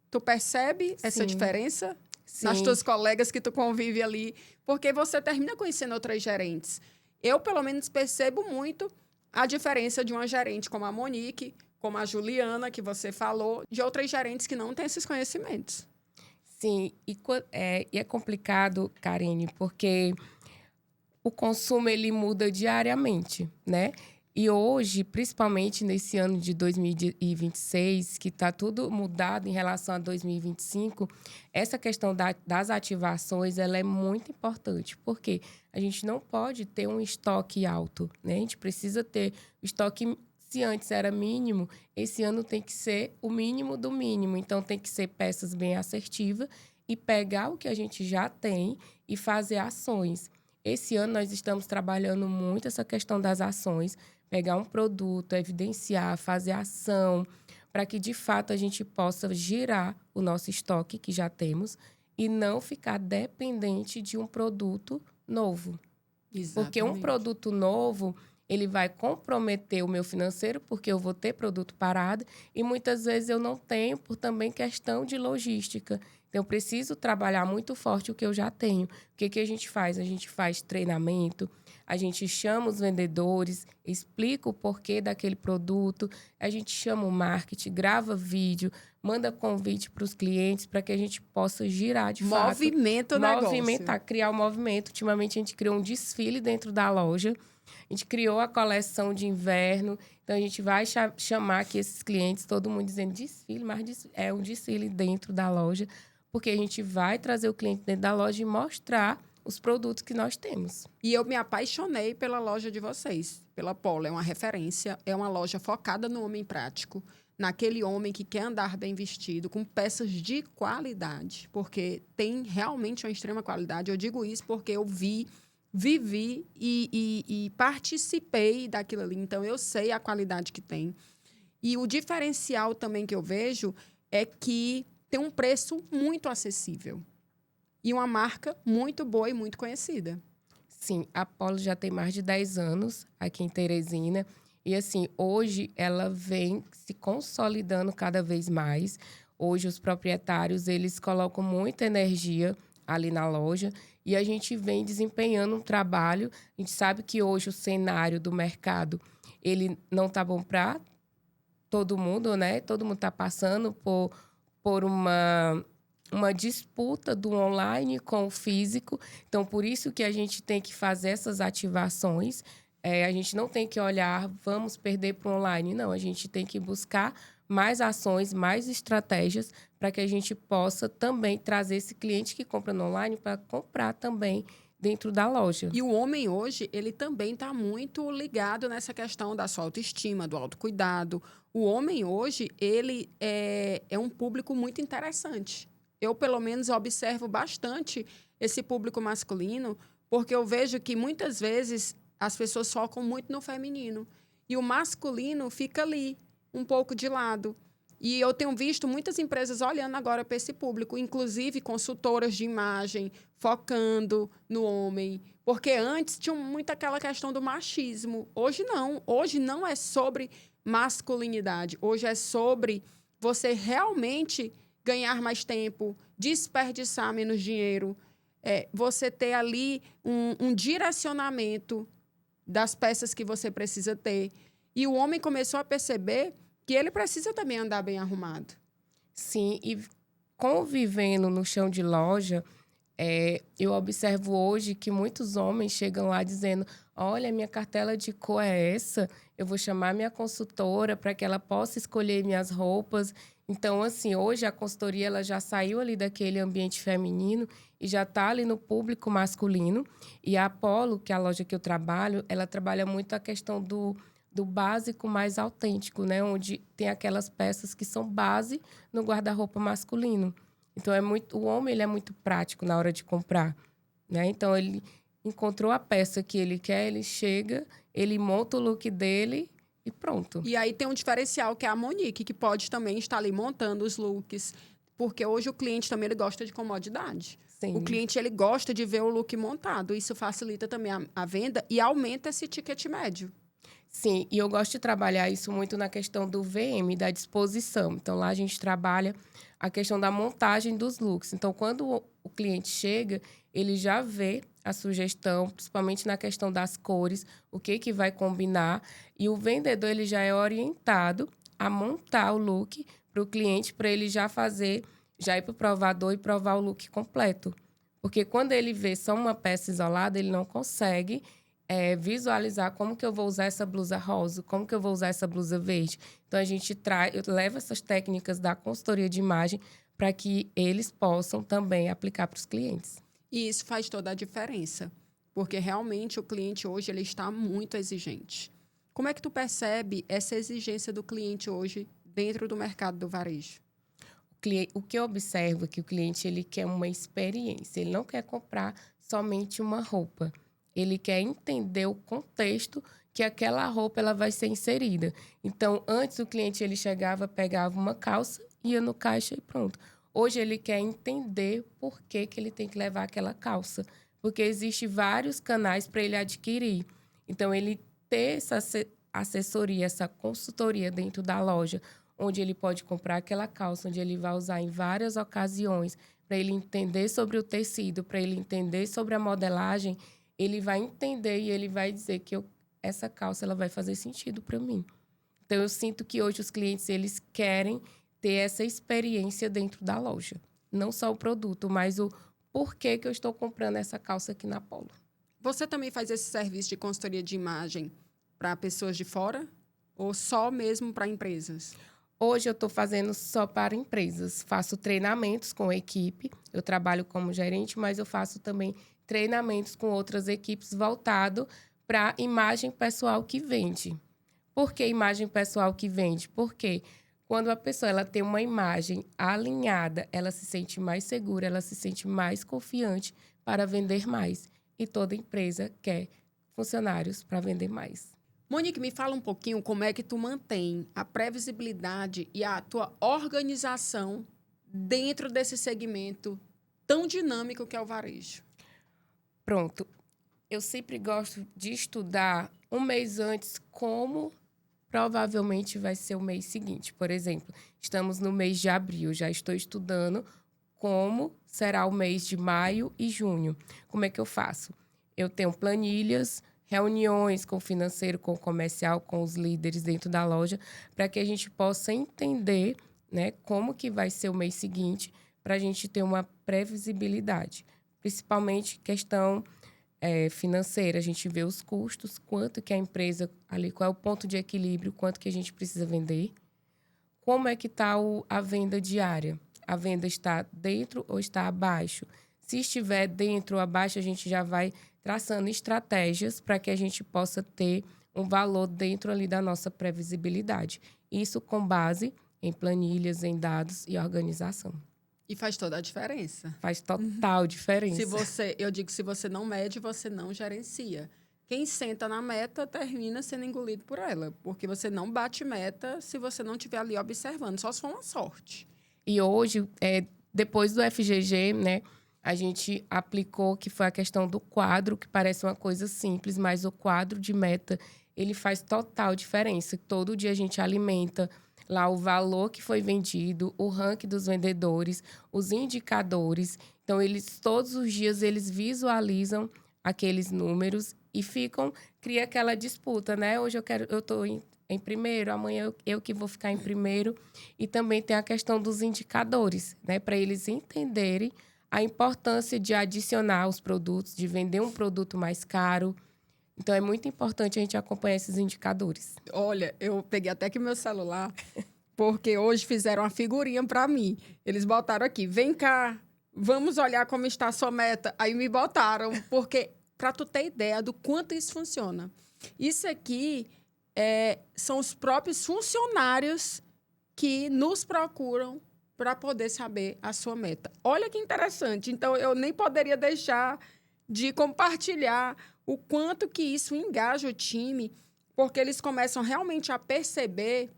S1: Tu percebe essa diferença?
S2: Sim.
S1: Nas tuas colegas que tu convive ali? Porque você termina conhecendo outras gerentes. Eu, pelo menos, percebo muito a diferença de uma gerente como a Monique, como a Juliana, que você falou, de outras gerentes que não têm esses conhecimentos.
S2: Sim, e é complicado, Karine, porque o consumo ele muda diariamente, né? E hoje, principalmente nesse ano de 2026, que está tudo mudado em relação a 2025, essa questão das ativações ela é muito importante, porque a gente não pode ter um estoque alto, né? A gente precisa ter o estoque, se antes era mínimo, esse ano tem que ser o mínimo do mínimo. Então, tem que ser peças bem assertivas e pegar o que a gente já tem e fazer ações. Esse ano nós estamos trabalhando muito essa questão das ações, pegar um produto, evidenciar, fazer ação, para que, de fato, a gente possa girar o nosso estoque que já temos e não ficar dependente de um produto novo.
S1: Exatamente.
S2: Porque um produto novo, ele vai comprometer o meu financeiro, porque eu vou ter produto parado e muitas vezes eu não tenho por também questão de logística. Então, eu preciso trabalhar muito forte o que eu já tenho. O que a gente faz? A gente faz treinamento, a gente chama os vendedores, explica o porquê daquele produto, a gente chama o marketing, grava vídeo, manda convite para os clientes para que a gente possa girar de fato.
S1: Movimenta o negócio.
S2: Movimentar, criar o movimento. Ultimamente, a gente criou um desfile dentro da loja. A gente criou a coleção de inverno. Então, a gente vai chamar aqui esses clientes, todo mundo dizendo desfile, mas é um desfile dentro da loja, porque a gente vai trazer o cliente dentro da loja e mostrar os produtos que nós temos.
S1: E eu me apaixonei pela loja de vocês, pela Polo. É uma referência, é uma loja focada no homem prático, naquele homem que quer andar bem vestido, com peças de qualidade, porque tem realmente uma extrema qualidade. Eu digo isso porque eu vivi e participei daquilo ali. Então, eu sei a qualidade que tem. E o diferencial também que eu vejo é que tem um preço muito acessível. E uma marca muito boa e muito conhecida.
S2: Sim, a Polo já tem mais de 10 anos aqui em Teresina. E, assim, hoje ela vem se consolidando cada vez mais. Hoje, os proprietários, eles colocam muita energia ali na loja e a gente vem desempenhando um trabalho. A gente sabe que hoje o cenário do mercado, ele não está bom para todo mundo, né? Todo mundo está passando por uma disputa do online com o físico. Então, por isso que a gente tem que fazer essas ativações. A gente não tem que olhar, vamos perder para o online. Não, a gente tem que buscar mais ações, mais estratégias para que a gente possa também trazer esse cliente que compra no online para comprar também dentro da loja.
S1: E o homem hoje, ele também está muito ligado nessa questão da sua autoestima, do autocuidado. O homem hoje, ele é um público muito interessante. Eu, pelo menos, observo bastante esse público masculino, porque eu vejo que, muitas vezes, as pessoas focam muito no feminino. E o masculino fica ali, um pouco de lado. E eu tenho visto muitas empresas olhando agora para esse público, inclusive consultoras de imagem, focando no homem. Porque antes tinha muito aquela questão do machismo. Hoje não. Hoje não é sobre masculinidade. Hoje é sobre você realmente ganhar mais tempo, desperdiçar menos dinheiro, você ter ali um direcionamento das peças que você precisa ter. E o homem começou a perceber que ele precisa também andar bem arrumado.
S2: Sim, e convivendo no chão de loja, eu observo hoje que muitos homens chegam lá dizendo: olha, minha cartela de cor é essa, eu vou chamar minha consultora para que ela possa escolher minhas roupas. Então, assim, hoje a consultoria ela já saiu ali daquele ambiente feminino e já está ali no público masculino. E a Apollo, que é a loja que eu trabalho, ela trabalha muito a questão do básico mais autêntico, né? Onde tem aquelas peças que são base no guarda-roupa masculino. Então, o homem ele é muito prático na hora de comprar, né? Então, ele encontrou a peça que ele quer, ele chega, ele monta o look dele e pronto.
S1: E aí tem um diferencial, que é a Monique, que pode também estar ali montando os looks, porque hoje o cliente também ele gosta de comodidade.
S2: Sim.
S1: O cliente ele gosta de ver o look montado. Isso facilita também a venda e aumenta esse ticket médio.
S2: Sim, e eu gosto de trabalhar isso muito na questão do VM, da disposição. Então, lá a gente trabalha a questão da montagem dos looks. Então, quando o cliente chega, ele já vê a sugestão, principalmente na questão das cores, o que vai combinar. E o vendedor ele já é orientado a montar o look para o cliente, para ele já ir para o provador e provar o look completo. Porque quando ele vê só uma peça isolada, ele não consegue visualizar como que eu vou usar essa blusa rosa, como que eu vou usar essa blusa verde. Então, eu levo essas técnicas da consultoria de imagem para que eles possam também aplicar para os clientes.
S1: E isso faz toda a diferença, porque realmente o cliente hoje ele está muito exigente. Como é que tu percebe essa exigência do cliente hoje dentro do mercado do varejo?
S2: O que eu observo é que o cliente ele quer uma experiência, ele não quer comprar somente uma roupa. Ele quer entender o contexto que aquela roupa ela vai ser inserida. Então, antes o cliente ele chegava, pegava uma calça, ia no caixa e pronto. Hoje ele quer entender por que ele tem que levar aquela calça. Porque existem vários canais para ele adquirir. Então, ele ter essa assessoria, essa consultoria dentro da loja, onde ele pode comprar aquela calça, onde ele vai usar em várias ocasiões, para ele entender sobre o tecido, para ele entender sobre a modelagem, ele vai entender e ele vai dizer que essa calça ela vai fazer sentido para mim. Então, eu sinto que hoje os clientes eles querem ter essa experiência dentro da loja. Não só o produto, mas o porquê que eu estou comprando essa calça aqui na Polo.
S1: Você também faz esse serviço de consultoria de imagem para pessoas de fora ou só mesmo para empresas?
S2: Hoje eu estou fazendo só para empresas. Faço treinamentos com a equipe. Eu trabalho como gerente, mas eu faço também treinamentos com outras equipes voltado para imagem pessoal que vende. Por que imagem pessoal que vende? Porque quando a pessoa ela tem uma imagem alinhada, ela se sente mais segura, ela se sente mais confiante para vender mais. E toda empresa quer funcionários para vender mais.
S1: Monique, me fala um pouquinho como é que tu mantém a previsibilidade e a tua organização dentro desse segmento tão dinâmico que é o varejo.
S2: Pronto. Eu sempre gosto de estudar um mês antes como provavelmente vai ser o mês seguinte. Por exemplo, estamos no mês de abril, já estou estudando como será o mês de maio e junho. Como é que eu faço? Eu tenho planilhas, reuniões com o financeiro, com o comercial, com os líderes dentro da loja, para que a gente possa entender, né, como que vai ser o mês seguinte, para a gente ter uma previsibilidade. Principalmente questão financeira, a gente vê os custos, quanto que a empresa ali, qual é o ponto de equilíbrio, quanto que a gente precisa vender, como é que está a venda diária. A venda está dentro ou está abaixo? Se estiver dentro ou abaixo, a gente já vai traçando estratégias para que a gente possa ter um valor dentro ali da nossa previsibilidade. Isso com base em planilhas, em dados e organização.
S1: E faz toda a diferença.
S2: Faz total diferença.
S1: Se você não mede, você não gerencia. Quem senta na meta termina sendo engolido por ela, porque você não bate meta se você não estiver ali observando, só se for uma sorte.
S2: E hoje, depois do FGG, né, a gente aplicou que foi a questão do quadro, que parece uma coisa simples, mas o quadro de meta, ele faz total diferença. Todo dia a gente alimenta lá o valor que foi vendido, o ranking dos vendedores, os indicadores. Então, todos os dias eles visualizam aqueles números e cria aquela disputa, né? Hoje eu estou em primeiro, amanhã eu que vou ficar em primeiro. E também tem a questão dos indicadores, né? Para eles entenderem a importância de adicionar os produtos, de vender um produto mais caro. Então, é muito importante a gente acompanhar esses indicadores.
S1: Olha, eu peguei até aqui meu celular, porque hoje fizeram uma figurinha para mim. Eles botaram aqui, vem cá, vamos olhar como está a sua meta. Aí me botaram, porque para tu ter ideia do quanto isso funciona. Isso aqui são os próprios funcionários que nos procuram para poder saber a sua meta. Olha que interessante. Então, eu nem poderia deixar de compartilhar o quanto que isso engaja o time, porque eles começam realmente a perceber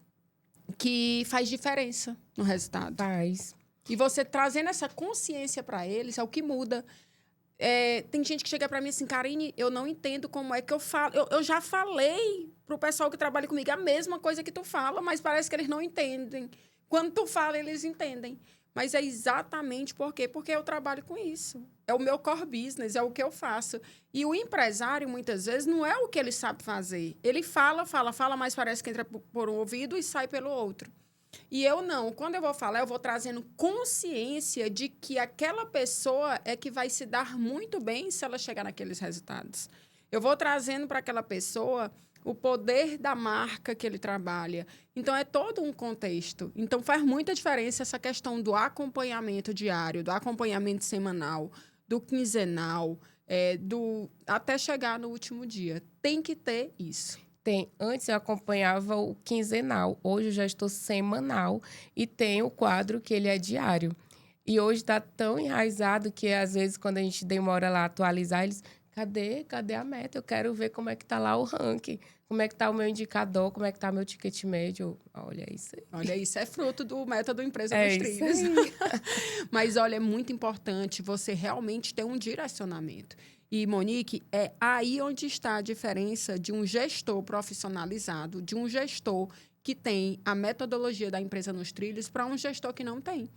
S1: que faz diferença no resultado.
S2: Faz.
S1: E você trazendo essa consciência para eles é o que muda. Tem gente que chega para mim assim, Karine, eu não entendo como é que eu falo. Eu já falei pro pessoal que trabalha comigo a mesma coisa que tu fala, mas parece que eles não entendem. Quando tu fala, eles entendem. Mas é exatamente por quê? Porque eu trabalho com isso. É o meu core business, é o que eu faço. E o empresário, muitas vezes, não é o que ele sabe fazer. Ele fala, mas parece que entra por um ouvido e sai pelo outro. E eu não. Quando eu vou falar, eu vou trazendo consciência de que aquela pessoa é que vai se dar muito bem se ela chegar naqueles resultados. Eu vou trazendo para aquela pessoa o poder da marca que ele trabalha. Então, é todo um contexto. Então, faz muita diferença essa questão do acompanhamento diário, do acompanhamento semanal, do quinzenal, até chegar no último dia. Tem que ter isso.
S2: Tem. Antes eu acompanhava o quinzenal. Hoje eu já estou semanal e tem o quadro que ele é diário. E hoje está tão enraizado que, às vezes, quando a gente demora lá a atualizar, eles... Cadê a meta? Eu quero ver como é que tá lá o ranking. Como é que tá o meu indicador, como é que tá meu ticket médio. Olha isso aí.
S1: Olha, isso é fruto do método Empresa nos Trilhos. Mas, olha, é muito importante você realmente ter um direcionamento. E, Monique, é aí onde está a diferença de um gestor profissionalizado, de um gestor que tem a metodologia da Empresa nos Trilhos para um gestor que não tem.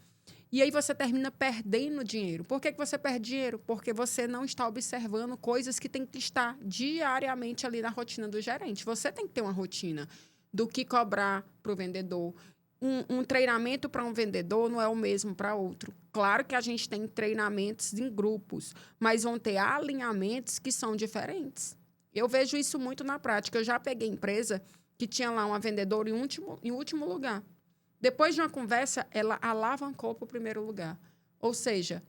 S1: E aí você termina perdendo dinheiro. Por que você perde dinheiro? Porque você não está observando coisas que tem que estar diariamente ali na rotina do gerente. Você tem que ter uma rotina do que cobrar para o vendedor. um treinamento para um vendedor não é o mesmo para outro. Claro que a gente tem treinamentos em grupos, mas vão ter alinhamentos que são diferentes. Eu vejo isso muito na prática. Eu já peguei empresa que tinha lá uma vendedora em último lugar. Depois de uma conversa, ela alavancou para o primeiro lugar. Ou seja,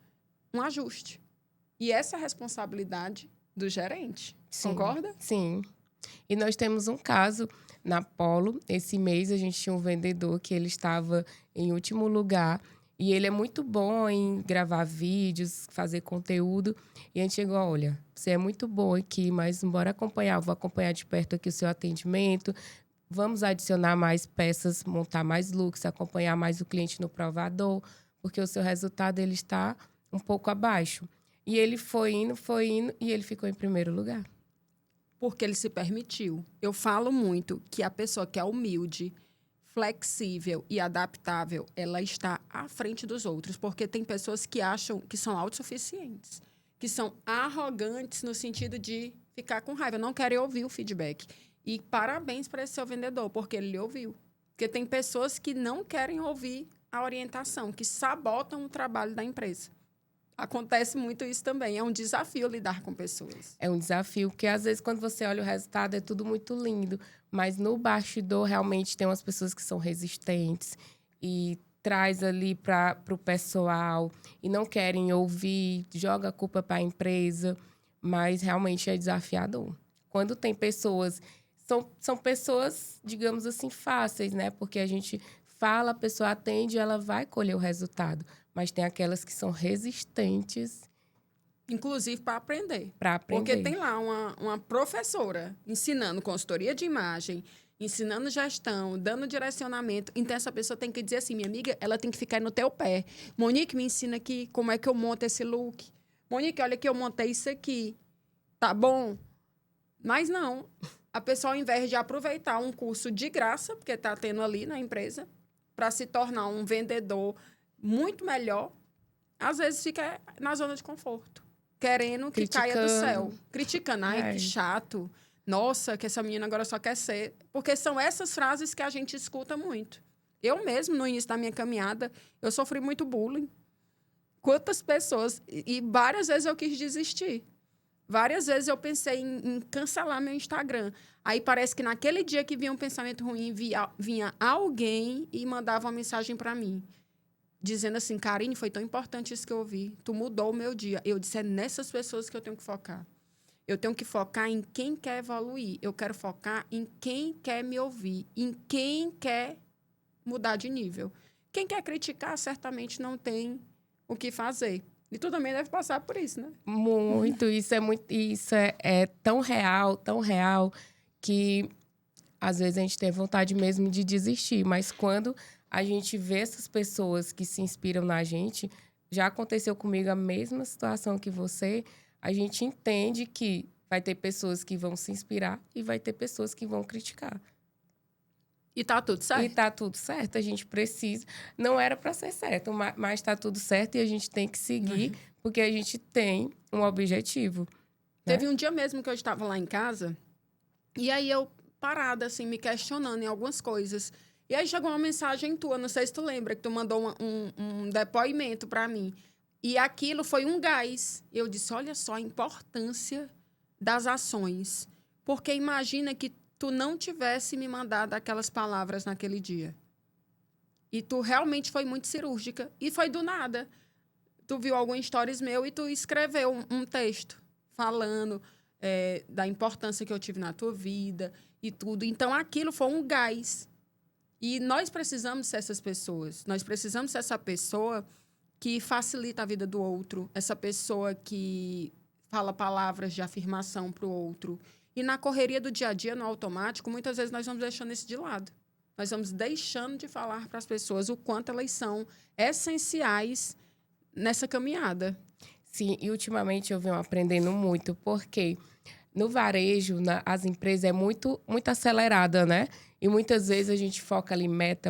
S1: um ajuste. E essa é a responsabilidade do gerente.
S2: Sim,
S1: concorda?
S2: Sim. E nós temos um caso na Polo. Esse mês a gente tinha um vendedor que ele estava em último lugar. E ele é muito bom em gravar vídeos, fazer conteúdo. E a gente chegou, olha, você é muito bom aqui, mas bora acompanhar. Eu vou acompanhar de perto aqui o seu atendimento. Vamos adicionar mais peças, montar mais looks, acompanhar mais o cliente no provador, porque o seu resultado ele está um pouco abaixo. E ele foi indo, e ele ficou em primeiro lugar.
S1: Porque ele se permitiu. Eu falo muito que a pessoa que é humilde, flexível e adaptável, ela está à frente dos outros. Porque tem pessoas que acham que são autossuficientes, que são arrogantes no sentido de ficar com raiva, não querem ouvir o feedback. E parabéns para esse seu vendedor, porque ele lhe ouviu. Porque tem pessoas que não querem ouvir a orientação, que sabotam o trabalho da empresa. Acontece muito isso também. É um desafio lidar com pessoas.
S2: É um desafio, porque às vezes quando você olha o resultado é tudo muito lindo, mas no bastidor realmente tem umas pessoas que são resistentes e traz ali para o pessoal e não querem ouvir, joga a culpa para a empresa, mas realmente é desafiador. Quando tem pessoas... São pessoas, digamos assim, fáceis, né? Porque a gente fala, a pessoa atende e ela vai colher o resultado. Mas tem aquelas que são resistentes.
S1: Inclusive para aprender.
S2: Para aprender.
S1: Porque tem lá uma professora ensinando consultoria de imagem, ensinando gestão, dando direcionamento. Então, essa pessoa tem que dizer assim, minha amiga, ela tem que ficar no teu pé. Monique, me ensina aqui como é que eu monto esse look. Monique, olha que eu montei isso aqui. Tá bom? Mas não. A pessoa, ao invés de aproveitar um curso de graça, porque está tendo ali na empresa, para se tornar um vendedor muito melhor, às vezes fica na zona de conforto, querendo que caia do céu. Criticando. Ai, que chato. Nossa, que essa menina agora só quer ser... Porque são essas frases que a gente escuta muito. Eu mesmo, no início da minha caminhada, eu sofri muito bullying. Quantas pessoas... E várias vezes eu quis desistir. Várias vezes eu pensei em cancelar meu Instagram. Aí parece que naquele dia que vinha um pensamento ruim, vinha alguém e mandava uma mensagem para mim, dizendo assim, Karine, foi tão importante isso que eu ouvi. Tu mudou o meu dia. Eu disse, é nessas pessoas que eu tenho que focar. Eu tenho que focar em quem quer evoluir. Eu quero focar em quem quer me ouvir, em quem quer mudar de nível. Quem quer criticar, certamente não tem o que fazer. E tu também deve passar por isso, né?
S2: Muito. Isso é tão real, que às vezes a gente tem vontade mesmo de desistir. Mas quando a gente vê essas pessoas que se inspiram na gente, já aconteceu comigo a mesma situação que você, a gente entende que vai ter pessoas que vão se inspirar e vai ter pessoas que vão criticar.
S1: E tá tudo certo.
S2: E tá tudo certo, a gente precisa... Não era para ser certo, mas tá tudo certo e a gente tem que seguir, porque a gente tem um objetivo.
S1: Teve um dia mesmo que eu estava lá em casa, e aí eu parada, assim, me questionando em algumas coisas. E aí chegou uma mensagem tua, não sei se tu lembra, que tu mandou um depoimento para mim. E aquilo foi um gás. Eu disse, olha só a importância das ações. Porque imagina que tu não tivesse me mandado aquelas palavras naquele dia. E tu realmente foi muito cirúrgica. E foi do nada. Tu viu algum stories meu e tu escreveu um texto falando da importância que eu tive na tua vida e tudo. Então, aquilo foi um gás. E nós precisamos ser essas pessoas. Nós precisamos ser essa pessoa que facilita a vida do outro. Essa pessoa que fala palavras de afirmação para o outro. E na correria do dia a dia, no automático, muitas vezes nós vamos deixando isso de lado. Nós vamos deixando de falar para as pessoas o quanto elas são essenciais nessa caminhada.
S2: Sim, e ultimamente eu venho aprendendo muito, porque no varejo, as empresas é muito acelerada, né? E muitas vezes a gente foca ali meta,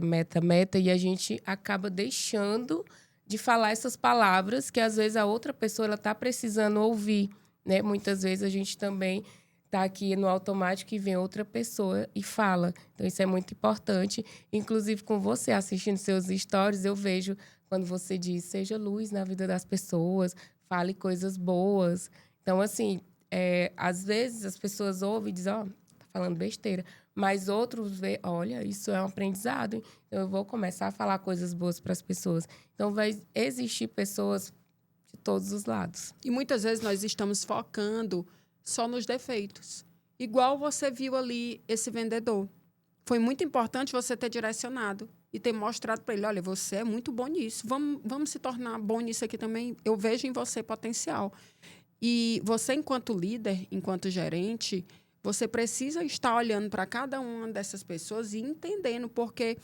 S2: e a gente acaba deixando de falar essas palavras que às vezes a outra pessoa está precisando ouvir, né? Muitas vezes a gente também tá aqui no automático e vem outra pessoa e fala. Então, isso é muito importante. Inclusive, com você assistindo seus stories, eu vejo quando você diz, seja luz na vida das pessoas, fale coisas boas. Então, assim, às vezes as pessoas ouvem e dizem, ó, tá falando besteira. Mas outros vê, olha, isso é um aprendizado, hein? Então, eu vou começar a falar coisas boas para as pessoas. Então, vai existir pessoas de todos os lados.
S1: E muitas vezes nós estamos focando só nos defeitos. Igual você viu ali esse vendedor. Foi muito importante você ter direcionado e ter mostrado para ele, olha, você é muito bom nisso. Vamos se tornar bom nisso aqui também. Eu vejo em você potencial. E você, enquanto líder, enquanto gerente, você precisa estar olhando para cada uma dessas pessoas e entendendo, porque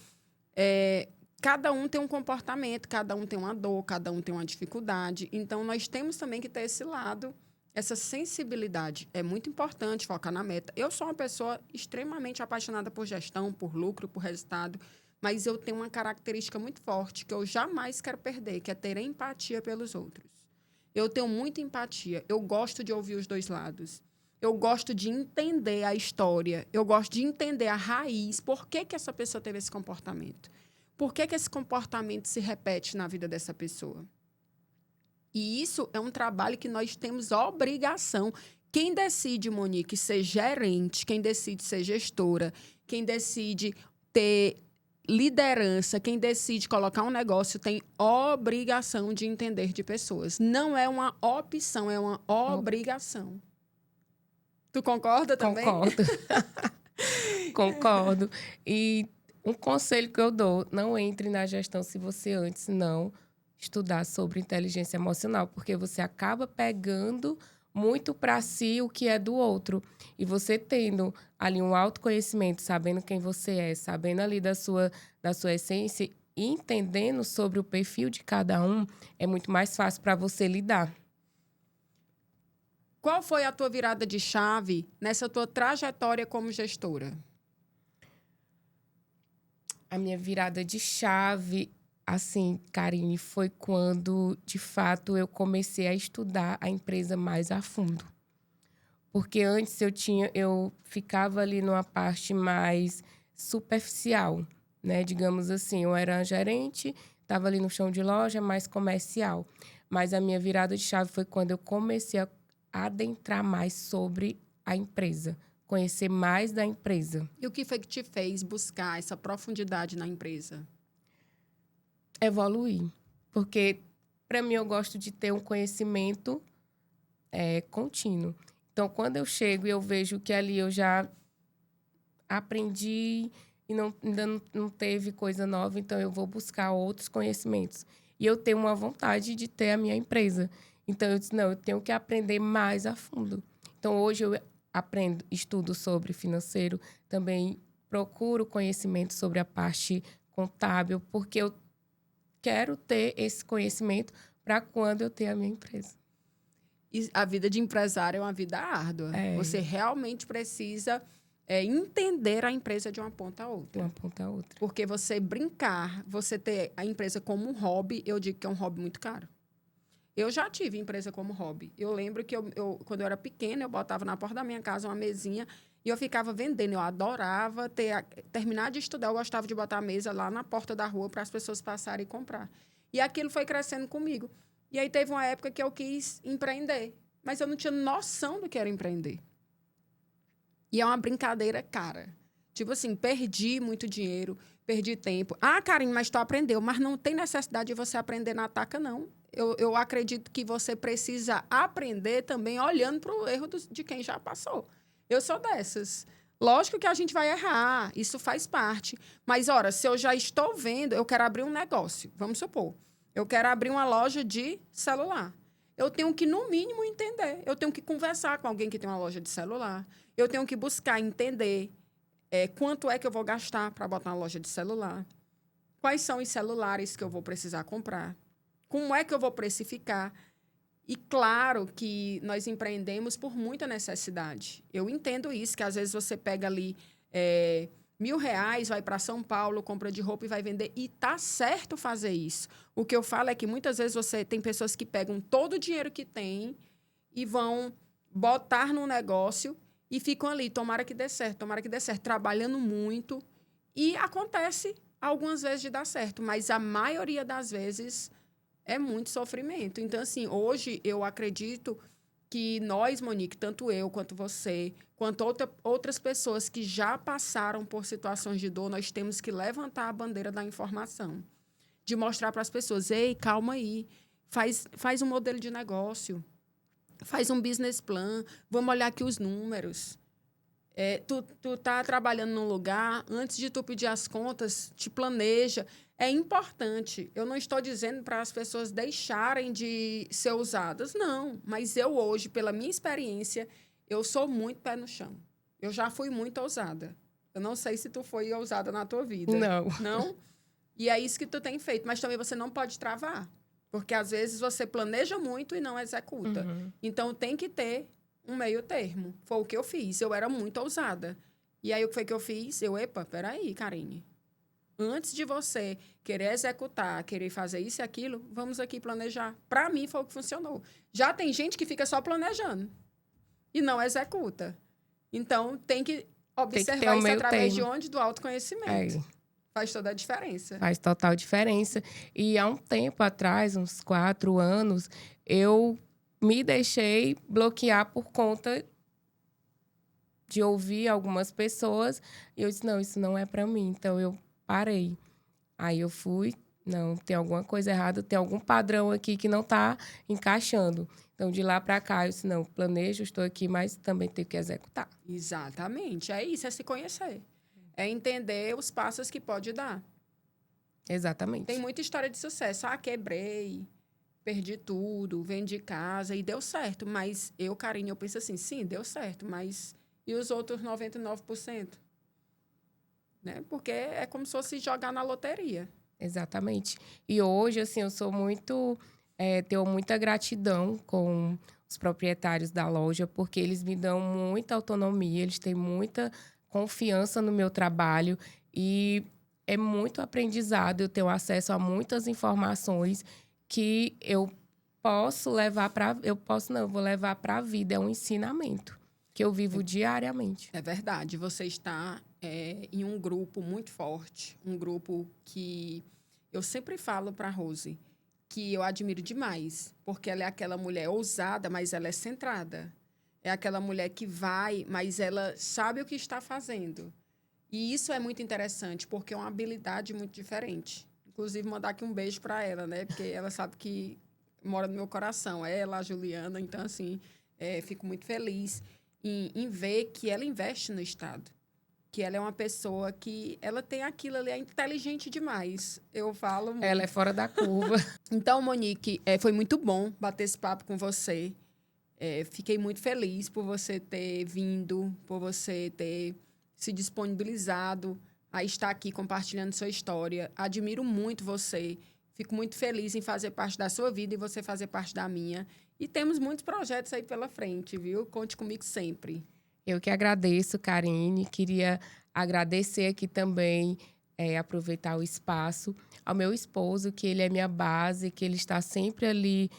S1: cada um tem um comportamento, cada um tem uma dor, cada um tem uma dificuldade. Então, nós temos também que ter esse lado, essa sensibilidade. É muito importante focar na meta. Eu sou uma pessoa extremamente apaixonada por gestão, por lucro, por resultado, mas eu tenho uma característica muito forte que eu jamais quero perder, que é ter empatia pelos outros. Eu tenho muita empatia. Eu gosto de ouvir os dois lados. Eu gosto de entender a história. Eu gosto de entender a raiz. Por que essa pessoa teve esse comportamento? Por que esse comportamento se repete na vida dessa pessoa? E isso é um trabalho que nós temos obrigação. Quem decide, Monique, ser gerente, quem decide ser gestora, quem decide ter liderança, quem decide colocar um negócio, tem obrigação de entender de pessoas. Não é uma opção, é uma obrigação. Tu concorda também?
S2: Concordo. Concordo. E um conselho que eu dou, não entre na gestão se você antes não estudar sobre inteligência emocional, porque você acaba pegando muito para si o que é do outro. E você tendo ali um autoconhecimento, sabendo quem você é, sabendo ali da sua essência e entendendo sobre o perfil de cada um, é muito mais fácil para você lidar.
S1: Qual foi a tua virada de chave nessa tua trajetória como gestora?
S2: A minha virada de chave, assim, Karine, foi quando, de fato, eu comecei a estudar a empresa mais a fundo. Porque antes eu ficava ali numa parte mais superficial, né? Digamos assim, eu era gerente, estava ali no chão de loja, mais comercial. Mas a minha virada de chave foi quando eu comecei a adentrar mais sobre a empresa, conhecer mais da empresa.
S1: E o que foi que te fez buscar essa profundidade na empresa?
S2: Evoluir. Porque, para mim, eu gosto de ter um conhecimento contínuo. Então, quando eu chego e eu vejo que ali eu já aprendi e ainda não teve coisa nova, então eu vou buscar outros conhecimentos. E eu tenho uma vontade de ter a minha empresa. Então, eu disse, não, eu tenho que aprender mais a fundo. Então, hoje eu estudo sobre financeiro, também procuro conhecimento sobre a parte contábil, porque eu quero ter esse conhecimento para quando eu ter a minha empresa.
S1: E a vida de empresário é uma vida árdua. Você realmente precisa entender a empresa de uma ponta a outra.
S2: De uma ponta a outra.
S1: Porque você brincar, você ter a empresa como um hobby, eu digo que é um hobby muito caro. Eu já tive empresa como hobby. Eu lembro que quando eu era pequena, eu botava na porta da minha casa uma mesinha e eu ficava vendendo. Eu adorava terminar de estudar. Eu gostava de botar a mesa lá na porta da rua para as pessoas passarem e comprar. E aquilo foi crescendo comigo. E aí teve uma época que eu quis empreender. Mas eu não tinha noção do que era empreender. E é uma brincadeira cara. Tipo assim, perdi muito dinheiro, perdi tempo. Ah, Karine, mas tu aprendeu. Mas não tem necessidade de você aprender na taca, não. Eu acredito que você precisa aprender também olhando para o erro de quem já passou. Eu sou dessas. Lógico que a gente vai errar, isso faz parte. Mas, ora, se eu já estou vendo, eu quero abrir um negócio, vamos supor. Eu quero abrir uma loja de celular. Eu tenho que, no mínimo, entender. Eu tenho que conversar com alguém que tem uma loja de celular. Eu tenho que buscar entender quanto é que eu vou gastar para botar uma loja de celular. Quais são os celulares que eu vou precisar comprar. Como é que eu vou precificar? E claro que nós empreendemos por muita necessidade. Eu entendo isso, que às vezes você pega ali R$1.000, vai para São Paulo, compra de roupa e vai vender. E tá certo fazer isso. O que eu falo é que muitas vezes você tem pessoas que pegam todo o dinheiro que tem e vão botar no negócio e ficam ali, tomara que dê certo, trabalhando muito. E acontece algumas vezes de dar certo, mas a maioria das vezes é muito sofrimento. Então, assim, hoje eu acredito que nós, Monique, tanto eu quanto você, quanto outras pessoas que já passaram por situações de dor, nós temos que levantar a bandeira da informação. De mostrar para as pessoas, ei, calma aí, faz um modelo de negócio, faz um business plan, vamos olhar aqui os números. Tu tá trabalhando num lugar, antes de tu pedir as contas, te planeja. É importante. Eu não estou dizendo para as pessoas deixarem de ser usadas, não. Mas eu hoje, pela minha experiência, eu sou muito pé no chão. Eu já fui muito ousada. Eu não sei se tu foi ousada na tua vida.
S2: Não.
S1: Não? E é isso que tu tem feito. Mas também você não pode travar. Porque, às vezes, você planeja muito e não executa.
S2: Uhum.
S1: Então, tem que ter um meio termo. Foi o que eu fiz. Eu era muito ousada. E aí, o que foi que eu fiz? Peraí, Karine. Antes de você querer executar, querer fazer isso e aquilo, vamos aqui planejar. Para mim, foi o que funcionou. Já tem gente que fica só planejando e não executa. Então, tem que observar isso através de onde? Do autoconhecimento. Faz toda a diferença.
S2: Faz total diferença. E há um tempo atrás, uns 4 anos, eu me deixei bloquear por conta de ouvir algumas pessoas. E eu disse, não, isso não é para mim. Então, eu parei. Aí eu fui, não, tem alguma coisa errada, tem algum padrão aqui que não está encaixando. Então, de lá para cá, eu disse, não, planejo, estou aqui, mas também tenho que executar.
S1: Exatamente. É isso, é se conhecer. É entender os passos que pode dar.
S2: Exatamente.
S1: Tem muita história de sucesso. Quebrei, perdi tudo, vendi casa e deu certo. Mas eu, Karine, eu penso assim, sim, deu certo, mas e os outros 99%? Né? Porque é como se fosse jogar na loteria.
S2: Exatamente. E hoje, assim, eu sou muito... tenho muita gratidão com os proprietários da loja, porque eles me dão muita autonomia, eles têm muita confiança no meu trabalho e é muito aprendizado. Eu tenho acesso a muitas informações que eu posso levar para... eu vou levar para a vida. É um ensinamento que eu vivo diariamente.
S1: É verdade. Você está em um grupo muito forte, um grupo que eu sempre falo para a Rose, que eu admiro demais, porque ela é aquela mulher ousada, mas ela é centrada. É aquela mulher que vai, mas ela sabe o que está fazendo. E isso é muito interessante, porque é uma habilidade muito diferente. Inclusive, mandar aqui um beijo para ela, né? Porque ela sabe que mora no meu coração. Ela, a Juliana. Então, assim, fico muito feliz em ver que ela investe no Estado. Que ela é uma pessoa que... Ela tem aquilo ali, é inteligente demais. Eu falo muito.
S2: Ela é fora da curva.
S1: Então, Monique, foi muito bom bater esse papo com você. Fiquei muito feliz por você ter vindo, por você ter se disponibilizado a estar aqui compartilhando sua história. Admiro muito você. Fico muito feliz em fazer parte da sua vida e você fazer parte da minha. E temos muitos projetos aí pela frente, viu? Conte comigo sempre.
S2: Eu que agradeço, Karine. Queria agradecer aqui também, aproveitar o espaço, ao meu esposo, que ele é minha base, que ele está sempre ali,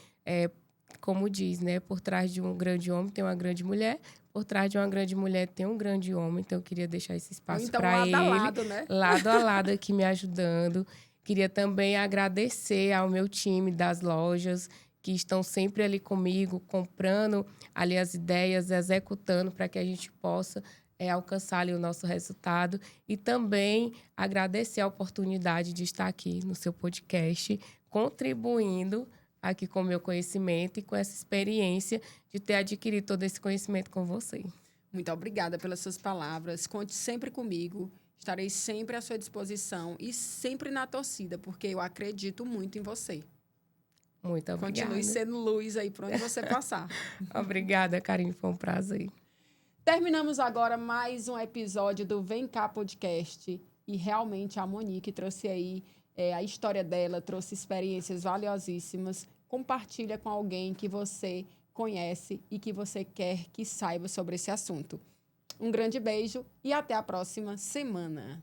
S2: como diz, né? Por trás de um grande homem tem uma grande mulher, por trás de uma grande mulher tem um grande homem. Então, eu queria deixar esse espaço para ele.
S1: Lado a lado, né?
S2: Lado a lado aqui me ajudando. Queria também agradecer ao meu time das lojas, que estão sempre ali comigo, comprando ali as ideias, executando para que a gente possa alcançar ali o nosso resultado. E também agradecer a oportunidade de estar aqui no seu podcast, contribuindo aqui com o meu conhecimento e com essa experiência de ter adquirido todo esse conhecimento com você.
S1: Muito obrigada pelas suas palavras. Conte sempre comigo. Estarei sempre à sua disposição e sempre na torcida, porque eu acredito muito em você.
S2: Muito obrigada.
S1: Continue sendo luz aí por onde você passar.
S2: Obrigada, Karine. Foi um prazer.
S1: Terminamos agora mais um episódio do Vem Cá Podcast. E realmente a Monique trouxe aí a história dela, trouxe experiências valiosíssimas. Compartilha com alguém que você conhece e que você quer que saiba sobre esse assunto. Um grande beijo e até a próxima semana.